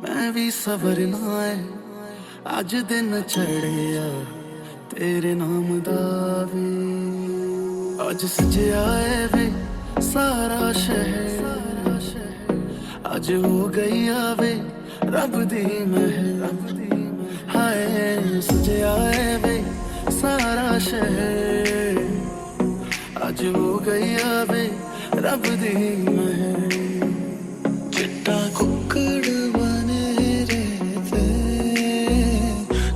मैं भी सवरना है अज दिन चढ़िया तेरे नाम दा वे अज सजया है वे सारा शहर अज हो गई आवे रब दी महर हाय सजया है वे सारा शहर अज हो गई आवे रब दी महर चिट्टा कुक्कड़ बने रहते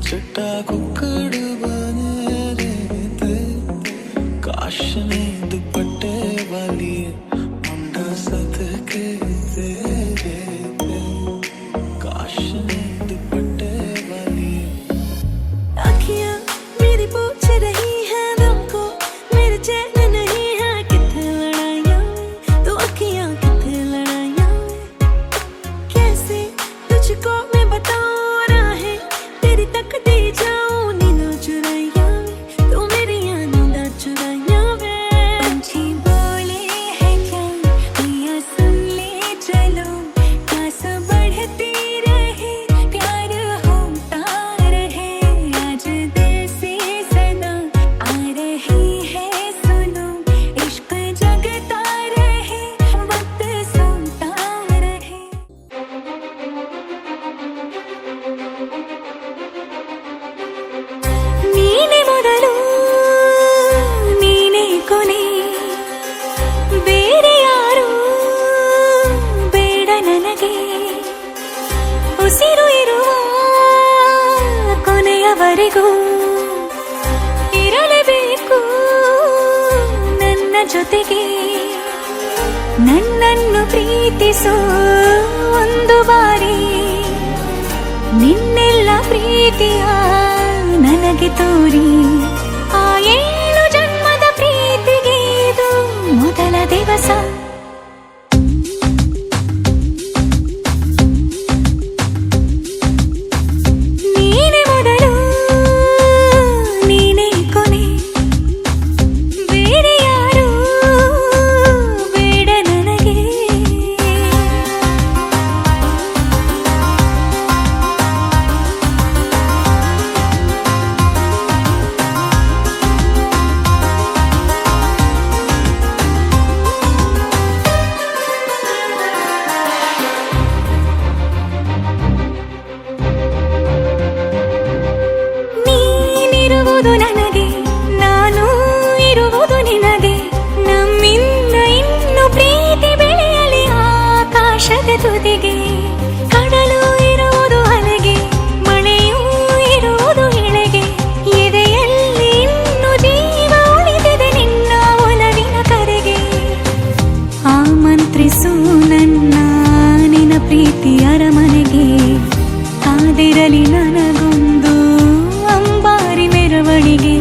चिट्टा कुक्कड़ बने रहते काश ने दुपट्टे वाली मुंडा सदके दे देते काश ने दुपट्टे वाली आँखियाँ मेरी पूछ रही है हमको मेरे चैन नहीं है कितने लड़ाइयाँ तो आँखियाँ कितने लड़ाइयाँ कैसे तुझको मैं बताऊँ राहें तेरी तक दे जाऊँ नींद चुराइयाँ तू मेरी नींद चुराइयाँ पंछी बोले है क्या भैया सुन ले चलो प्यास बढ़ती रहे प्यार होता रहे आज दिल से सदा आ रही है सुनो इश्क जगता रहे वक्त सोता रहे ನೀನೆ ಮೊದಲು ನೀನೆ ಕೊನೆ ಬೇರೆ ಯಾರು ಬೇಡ ನನಗೆ ಉಸಿರು ಇರುವ ಕೊನೆಯವರೆಗೂ ಇರಲೇಬೇಕು ನನ್ನ ಜೊತೆಗೆ ನನ್ನನ್ನು ಪ್ರೀತಿಸೋ ಒಂದು ಬಾರಿ ನಿನ್ನೆಲ್ಲ ಪ್ರೀತಿಯ ನನಗೆ ತೋರಿ ಆ 7 ಜನ್ಮದ ಪ್ರೀತಿಗೆ ಇದು ಮೊದಲ ದಿವಸ ನೀನೆ ಮೊದಲು ನೀನೆ ಕೊನೆ ಬೇರೆ ಯಾರು ಬೇಡ ನನಗೆ ನೀನಿರುವುದು ನನಗೆ ನಾನು ಇರುವುದು ನಿನಗೆ ನಮ್ಮಿಂದ ಇನ್ನು ಪ್ರೀತಿ ಬೆಳೆಯಲಿ ಆಕಾಶದ ತುದಿಗೆ ಕಡಲು ಇರುವುದು ಅಲೆಗೆ ಮಳೆಯೂ ಇರುವುದು ಎಳೆಗೆ ಎದೆಯಲ್ಲಿ ಇನ್ನು ಜೀವ ಉಳಿದಿದೆ ನಿನ್ನ ಒಲವಿನ ಕರೆಗೆ ಆಮಂತ್ರಿಸು ನನ್ನ ನಿನ್ನ ಪ್ರೀತಿ ಅರಮನೆಗೆ ಕಾದಿರಲಿ ನನಗೊಂದು ಅಂಬಾರಿ ಮೆರವಣಿಗೆ